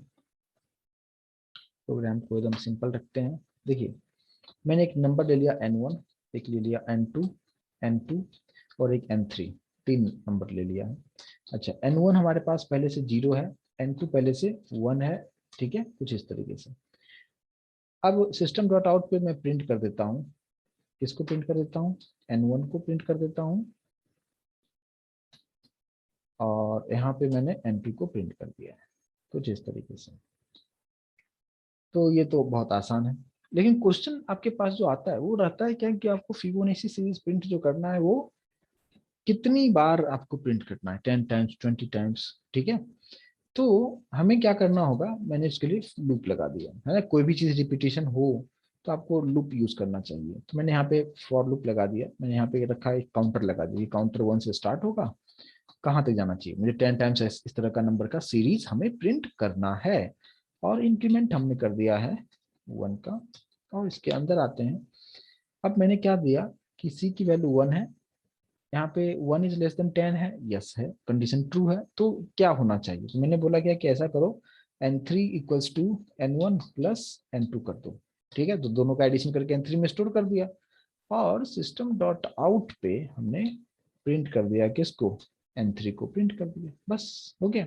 प्रोग्राम को एकदम सिंपल रखते हैं। देखिए मैंने एक नंबर ले लिया n1, एक ले लिया n2 और एक n3, 3 नंबर ले लिया है। अच्छा n1 हमारे पास पहले से 0 है, n2 पहले से 1 है, ठीक है, कुछ इस तरीके से। अब सिस्टम डॉट आउट पे मैं प्रिंट कर देता हूँ, किसको प्रिंट कर देता हूँ, n1 को प्रिंट कर देता हूँ, और यहाँ पे मैंने n2 को प्रिंट कर दिया है, कुछ इस तरीके से। तो ये तो बहुत आसान है, लेकिन क्वेश्चन आपके पास जो आता है वो रहता है क्या कि आपको फिबोनाची सीरीज प्रिंट जो करना है वो कितनी बार आपको प्रिंट करना है, 10 टाइम्स 20 टाइम्स, ठीक है। तो हमें क्या करना होगा, मैंने इसके लिए लूप लगा दिया है ना, कोई भी चीज रिपीटेशन हो तो आपको लूप यूज करना चाहिए। तो मैंने यहाँ पे फॉर लूप लगा दिया, मैंने यहाँ पे रखा एक काउंटर लगा दिया, काउंटर 1 से स्टार्ट होगा, कहाँ तक जाना चाहिए मुझे, 10 टाइम्स इस तरह का नंबर का सीरीज हमें प्रिंट करना है। और इंक्रीमेंट हमने कर दिया है 1 का, और इसके अंदर आते हैं। अब मैंने क्या दिया कि सी की वैल्यू 1 है, यहाँ पे 1 इज लेस देन 10 है, यस है, कंडीशन ट्रू है, तो क्या होना चाहिए, तो मैंने बोला क्या कि ऐसा करो n3 equals to n1 plus n2 कर दो, ठीक है। तो दोनों का एडिशन करके n3 में स्टोर कर दिया, और सिस्टम डॉट आउट पे हमने प्रिंट कर दिया किसको, n3 को प्रिंट कर दिया, बस हो गया।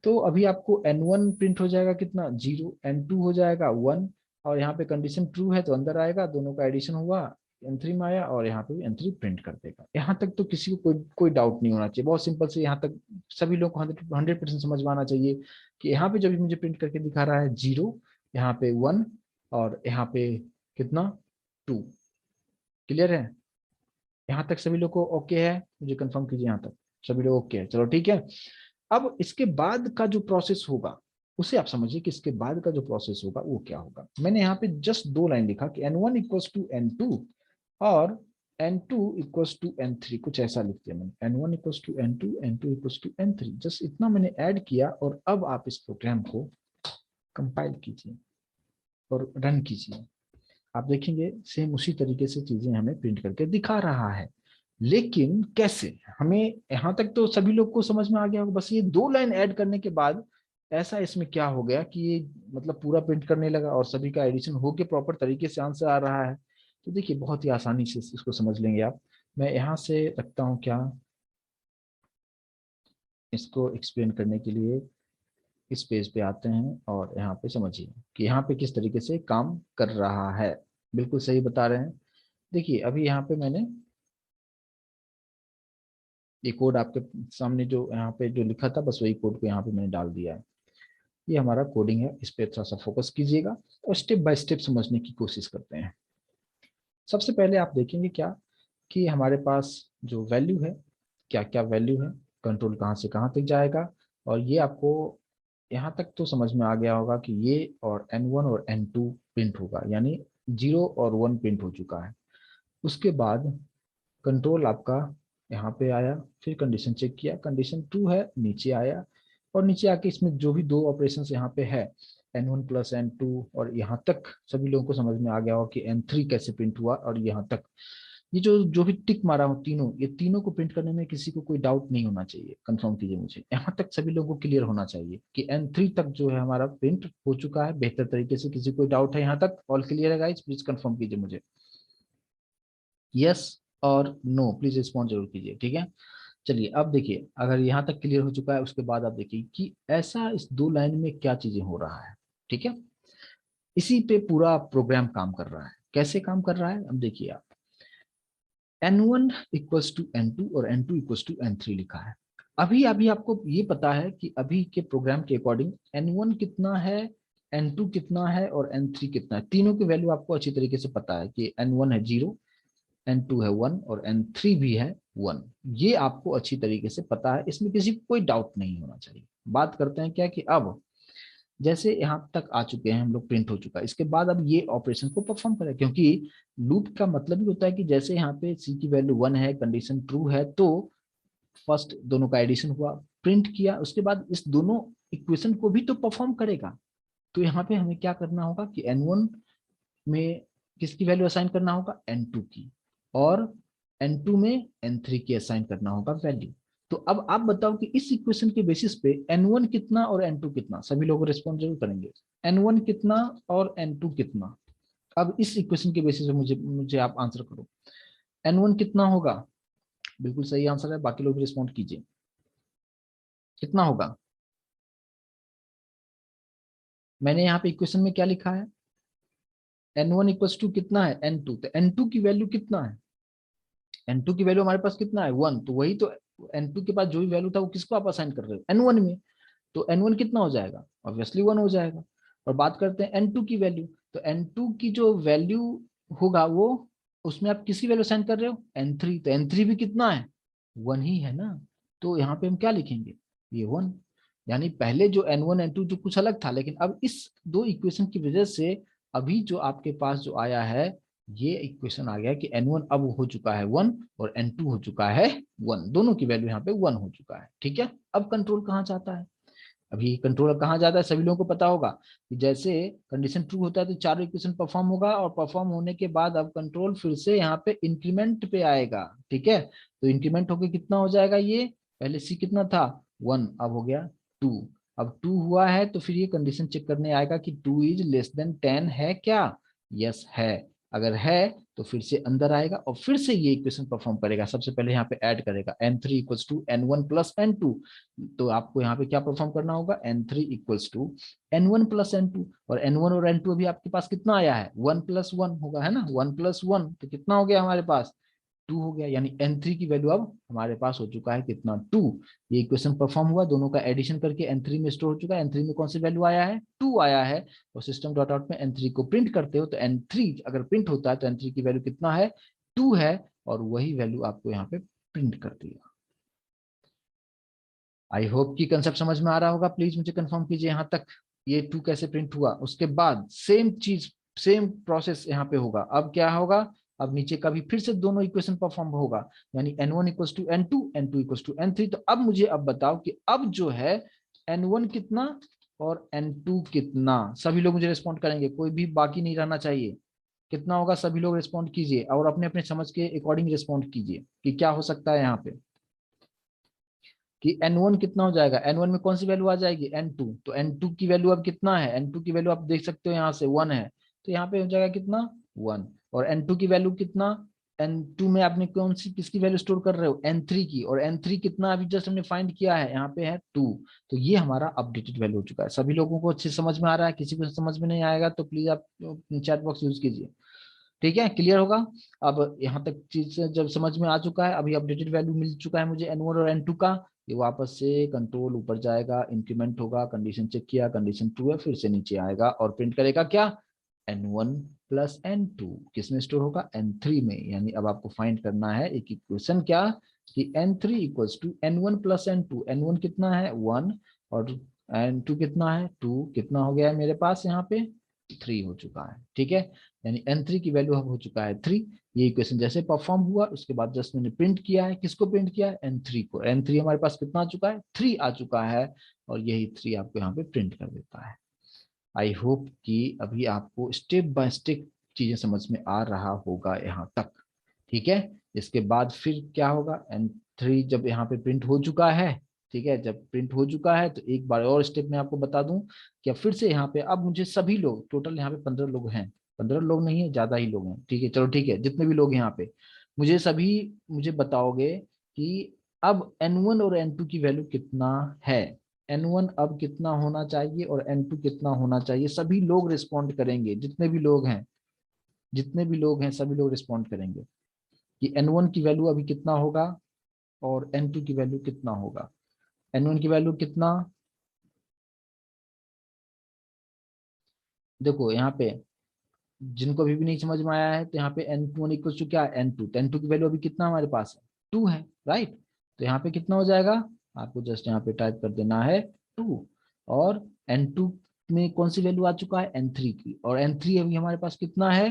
तो अभी आपको n1 प्रिंट हो जाएगा कितना, 0, n2 हो जाएगा 1, और यहाँ पे कंडीशन ट्रू है तो अंदर आएगा, दोनों का एडिशन हुआ, n3 में आया, और यहाँ पे भी n3 प्रिंट कर देगा। यहाँ तक तो किसी को कोई डाउट नहीं होना चाहिए, बहुत सिंपल से, यहाँ तक सभी लोग को 100% समझ में आना चाहिए कि यहाँ पे जब मुझे प्रिंट करके दिखा रहा है 0, यहाँ पे 1, और यहाँ पे कितना 2, क्लियर है। यहाँ तक सभी लोग को ओके है, मुझे कंफर्म कीजिए, यहाँ तक सभी लोग ओके है, चलो ठीक है। अब इसके बाद का जो प्रोसेस होगा उसे आप समझिए कि इसके बाद का जो प्रोसेस होगा वो क्या होगा। मैंने यहाँ पे जस्ट 2 लाइन लिखा कि n1 इक्वल्स टू n2 और n2 इक्वल्स टू n3, कुछ ऐसा लिख दिया मैंने, n1 equals to n2, n2 equals to n3, just इतना मैंने ऐड किया। और अब आप इस प्रोग्राम को कंपाइल कीजिए और रन कीजिए, आप देखेंगे सेम उसी तरीके से चीजें हमें प्रिंट करके दिखा रहा है। लेकिन कैसे, हमें यहाँ तक तो सभी लोग को समझ में आ गया होगा, बस ये 2 लाइन ऐड करने के बाद ऐसा इसमें क्या हो गया कि ये मतलब पूरा प्रिंट करने लगा और सभी का एडिशन होके प्रॉपर तरीके से आंसर आ रहा है। तो देखिए बहुत ही आसानी से इसको समझ लेंगे आप। मैं यहाँ से रखता हूँ क्या, इसको एक्सप्लेन करने के लिए इस पेज पे आते हैं, और यहाँ पे समझिए कि यहाँ पे किस तरीके से काम कर रहा है। बिल्कुल सही बता रहे हैं। देखिए अभी यहाँ पे मैंने ये कोड आपके सामने जो यहाँ पे जो लिखा था, बस वही कोड को यहाँ पे मैंने डाल दिया है। ये हमारा कोडिंग है, इस पे थोड़ा सा फोकस कीजिएगा और स्टेप बाय स्टेप समझने की कोशिश करते हैं। सबसे पहले आप देखेंगे क्या कि हमारे पास जो वैल्यू है, क्या क्या वैल्यू है, कंट्रोल कहाँ से कहाँ तक जाएगा। और ये आपको यहाँ तक तो समझ में आ गया होगा कि ये और n1 और n2 प्रिंट होगा, यानी 0 और 1 प्रिंट हो चुका है। उसके बाद कंट्रोल आपका यहाँ पे आया, फिर कंडीशन चेक किया, कंडीशन ट्रू है, नीचे आया, और नीचे आके इसमें जो भी 2 ऑपरेशन यहाँ पे है, n1 प्लस n2, और यहाँ तक सभी लोगों को समझ में आ गया हो कि n3 कैसे प्रिंट हुआ। और यहाँ तक ये जो जो भी टिक मारा हूँ तीनों, ये तीनों को प्रिंट करने में किसी को कोई डाउट नहीं होना चाहिए, कंफर्म कीजिए मुझे, यहाँ तक सभी लोगों को क्लियर होना चाहिए कि n3 तक जो है हमारा प्रिंट हो चुका है बेहतर तरीके से। किसी को डाउट है यहाँ तक, ऑल क्लियर है गाइस, प्लीज कंफर्म कीजिए मुझे, यस और नो प्लीज रिस्पॉन्ड जरूर कीजिए, ठीक है। चलिए अब देखिए, अगर यहाँ तक क्लियर हो चुका है उसके बाद आप देखिए कि ऐसा इस 2 लाइन में क्या चीजें हो रहा है, ठीक है। इसी पे पूरा प्रोग्राम काम कर रहा है, कैसे काम कर रहा है अब देखिए आप, n1 इक्वल्स टू n2 और n2 इक्वल्स टू n3 लिखा है। अभी अभी आपको ये पता है कि अभी के प्रोग्राम के अकॉर्डिंग n1 कितना है, n2 कितना है और n3 कितना है, तीनों की वैल्यू आपको अच्छी तरीके से पता है कि n1 है 0, n2 है 1 और n3 भी है 1। ये आपको अच्छी तरीके से पता है, इसमें किसी को कोई डाउट नहीं होना चाहिए। बात करते हैं क्या कि अब जैसे यहाँ तक आ चुके हैं हम लोग, प्रिंट हो चुका है, इसके बाद अब ये ऑपरेशन को परफॉर्म करें, क्योंकि लूप का मतलब ही होता है कि जैसे यहाँ पे सी की वैल्यू 1 है, कंडीशन ट्रू है, तो फर्स्ट दोनों का एडिशन हुआ, प्रिंट किया, उसके बाद इस दोनों इक्वेशन को भी तो परफॉर्म करेगा। तो यहाँ पे हमें क्या करना होगा कि n1 में किसकी वैल्यू असाइन करना होगा, n2 की, और n2 में n3 की असाइन करना होगा वैल्यू। तो अब आप बताओ कि इस इक्वेशन के बेसिस पे n1 कितना और n2 कितना, सभी लोग रिस्पॉन्ड जरूर करेंगे, n1 कितना और n2 कितना। अब इस इक्वेशन के बेसिस पे मुझे मुझे आप आंसर करो, n1 कितना होगा, बिल्कुल सही आंसर है, बाकी लोग भी रिस्पॉन्ड कीजिए, कितना होगा। मैंने यहाँ पे इक्वेशन में क्या लिखा है, n1 इक्वल्स टू कितना है, n2, तो n2 की वैल्यू कितना है, n2 की वैल्यू हमारे पास कितना है 1, तो वही तो n2 के पास जो भी वैल्यू था वो किसको आप असाइन कर रहे हो, n1 में, तो n1 कितना हो जाएगा, ऑब्वियसली 1 हो जाएगा। और बात करते हैं n2 की वैल्यू, तो n2 की जो वैल्यू होगा वो, उसमें आप किसी वैल्यू असाइन कर रहे हो, n3, तो n3 भी कितना है, 1 ही है ना। तो यहाँ पे हम क्या लिखेंगे, ये 1। यानी पहले जो n1 n2 जो कुछ अलग था, लेकिन अब इस दो इक्वेशन की वजह से अभी जो आपके पास जो आया है, ये इक्वेशन आ गया कि n1 अब हो चुका है 1 और n2 हो चुका है 1, दोनों की वैल्यू यहाँ पे 1 हो चुका है। ठीक है, अब कंट्रोल कहाँ जाता है, अभी कंट्रोल कहाँ जाता है, सभी लोगों को पता होगा कि जैसे कंडीशन ट्रू होता है तो चारों इक्वेशन परफॉर्म होगा, और परफॉर्म होने के बाद अब कंट्रोल फिर से यहाँ पे इंक्रीमेंट पे आएगा। ठीक है, तो इंक्रीमेंट होके कितना हो जाएगा, ये पहले सी कितना था 1, अब हो गया 2। अब 2 हुआ है तो फिर ये कंडीशन चेक करने आएगा कि 2 इज लेस देन 10 है क्या, यस है, अगर है तो फिर से अंदर आएगा और फिर से ये इक्वेशन परफॉर्म करेगा। सबसे पहले यहाँ पे ऐड करेगा n3 equals to n1 plus n2, तो आपको यहाँ पे क्या परफॉर्म करना होगा, n3 equals to n1 plus n2, और n1 और n2 अभी आपके पास कितना आया है, 1 प्लस 1 होगा, है ना, 1 प्लस 1 तो कितना हो गया हमारे पास, 2 हो गया। यानी n3 की वैल्यू अब हमारे पास हो चुका है कितना, 2। ये इक्वेशन परफॉर्म हुआ, दोनों का एडिशन करके n3 में स्टोर हो चुका है, n3 में कौन सी वैल्यू आया है, 2 आया है, और सिस्टम डॉट आउट में n3 को प्रिंट करते हो तो n3 अगर प्रिंट होता है तो n3 की वैल्यू कितना है, 2 है, और वही वैल्यू आपको यहाँ पे प्रिंट कर दिया। आई होप कि कंसेप्ट समझ में आ रहा होगा, प्लीज मुझे कंफर्म कीजिए यहाँ तक, ये 2 कैसे प्रिंट हुआ। उसके बाद सेम चीज, सेम प्रोसेस यहाँ पे होगा, अब क्या होगा, अब नीचे का भी फिर से दोनों इक्वेशन परफॉर्म होगा, यानी n1 equals to n2, n2 equals to n3। तो अब मुझे अब बताओ कि अब जो है n1 कितना और n2 कितना, सभी लोग मुझे रिस्पॉन्ड करेंगे, कोई भी बाकी नहीं रहना चाहिए, कितना होगा, सभी लोग रिस्पॉन्ड कीजिए और अपने अपने समझ के अकॉर्डिंग रिस्पॉन्ड कीजिए कि क्या हो सकता है यहाँ पे, कि n1 कितना हो जाएगा, n1 में कौन सी वैल्यू आ जाएगी, n2, तो n2 की वैल्यू अब कितना है, n2 की वैल्यू आप देख सकते हो यहाँ से 1 है, तो यहाँ पे हो जाएगा कितना 1, और n2 की वैल्यू कितना, n2 में आपने कौन सी किसकी वैल्यू स्टोर कर रहे हो, n3 की, और n3 कितना अभी जस्ट हमने फाइंड किया है, यहाँ पे है 2। तो ये हमारा अपडेटेड वैल्यू हो चुका है। सभी लोगों को अच्छे समझ में आ रहा है, किसी को समझ में नहीं आएगा तो प्लीज आप चैट बॉक्स यूज कीजिए। ठीक है, क्लियर होगा। अब यहाँ तक चीज जब समझ में आ चुका है, अभी अपडेटेड वैल्यू मिल चुका है मुझे n1 और n2 का, ये वापस से कंट्रोल ऊपर जाएगा, इंक्रीमेंट होगा, कंडीशन चेक किया, कंडीशन ट्रू है, फिर से नीचे आएगा और प्रिंट करेगा क्या, n1 प्लस n2, किसमें स्टोर होगा, n3 में। यानी अब आपको फाइंड करना है एक इक्वेशन क्या, कि n3 equals to n1 plus n2, n1 कितना है 1 और n2 कितना है 2, कितना हो गया है मेरे पास यहाँ पे 3 हो चुका है। ठीक है, यानी n3 की वैल्यू अब हो चुका है 3। ये इक्वेशन जैसे परफॉर्म हुआ उसके बाद जस्ट मैंने प्रिंट किया है, किसको प्रिंट किया है, n3 को, n3 हमारे पास कितना आ चुका है 3 आ चुका है, और यही 3 आपको यहाँ पे प्रिंट कर देता है। आई होप कि अभी आपको स्टेप बाय स्टेप चीजें समझ में आ रहा होगा यहाँ तक। ठीक है, इसके बाद फिर क्या होगा, n3 जब यहाँ पे प्रिंट हो चुका है, ठीक है, जब प्रिंट हो चुका है तो एक बार और स्टेप में आपको बता दूं कि अब फिर से यहाँ पे अब मुझे सभी लोग, टोटल यहाँ पे 15 लोग हैं, 15 लोग नहीं है, ज्यादा ही लोग हैं, ठीक है, चलो ठीक है, जितने भी लोग हैं यहाँ पे, मुझे सभी मुझे बताओगे कि अब n1 और n2 की वैल्यू कितना है, n1 अब कितना होना चाहिए और n2 कितना होना चाहिए, सभी लोग रिस्पॉन्ड करेंगे, जितने भी लोग हैं, जितने भी लोग हैं सभी लोग रिस्पॉन्ड करेंगे कि n1 की वैल्यू अभी कितना होगा और n2 की वैल्यू कितना होगा। n1 की वैल्यू कितना, देखो यहाँ पे जिनको अभी भी नहीं समझ में आया है तो यहाँ पे n1 इक्वल टू क्या है n2, तो n2 की वैल्यू अभी कितना हमारे पास है 2 है, राइट। तो यहाँ पे कितना हो जाएगा, आपको जस्ट यहाँ पे टाइप कर देना है 2, और n2 में कौन सी वैल्यू आ चुका है, n3 की, और n3 अभी हमारे पास कितना है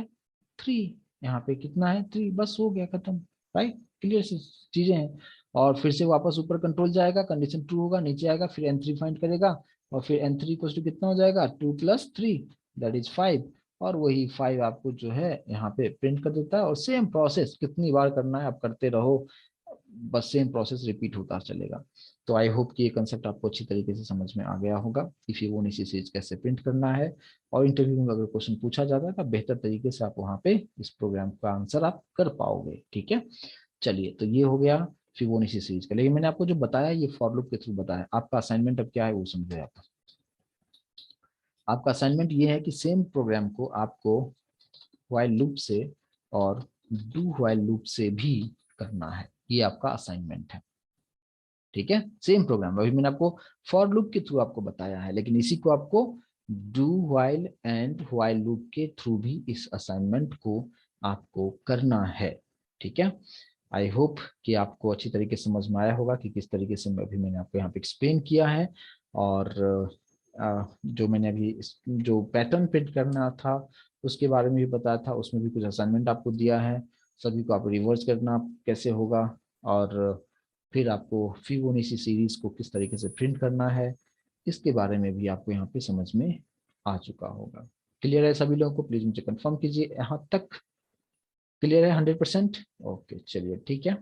3, यहाँ पे कितना है 3, बस हो गया खत्म, राइट। क्लियर चीजें हैं। और फिर से वापस ऊपर कंट्रोल जाएगा, कंडीशन ट्रू होगा, नीचे आएगा, फिर n3 फाइंड करेगा, और फिर n3 इक्वल टू कितना हो जाएगा 2 + 3 दैट इज 5, और वही 5 आपको जो है यहाँ पे प्रिंट कर देता है। और सेम प्रोसेस कितनी बार करना है आप करते रहो, बस सेम प्रोसेस रिपीट होता चलेगा। तो आई होप कि ये कंसेप्ट आपको अच्छी तरीके से समझ में आ गया होगा कि फिबोनाची सीरीज कैसे प्रिंट करना है, और इंटरव्यू में अगर क्वेश्चन पूछा जाता है तो बेहतर तरीके से आप वहाँ पे इस प्रोग्राम का आंसर आप कर पाओगे, ठीक है। चलिए, तो ये हो गया फिबोनाची सीरीज का। लेकिन मैंने आपको जो बताया ये फॉर लूप के थ्रू बताया, आपका असाइनमेंट अब क्या है वो समझे आप। आपका असाइनमेंट ये है कि सेम प्रोग्राम को आपको व्हाइल लूप से और डू व्हाइल लूप से भी करना है, ये आपका असाइनमेंट है, ठीक है। सेम प्रोग्राम अभी मैंने आपको फॉर लूप के थ्रू आपको बताया है, लेकिन इसी को आपको do while and while loop के थ्रू भी इस असाइनमेंट को आपको करना है, ठीक है। आई होप कि आपको अच्छी तरीके से समझ में आया होगा कि किस तरीके से अभी मैंने आपको यहाँ पे एक्सप्लेन किया है, और जो मैंने अभी जो पैटर्न प्रिंट करना था उसके बारे में भी बताया था, उसमें भी कुछ असाइनमेंट आपको दिया है, सभी को आप रिवर्स करना कैसे होगा, और फिर आपको फिबोनाची सीरीज को किस तरीके से प्रिंट करना है इसके बारे में भी आपको यहाँ पे समझ में आ चुका होगा। क्लियर है सभी लोगों को, प्लीज मुझे कंफर्म कीजिए यहाँ तक क्लियर है 100%। ओके चलिए ठीक है।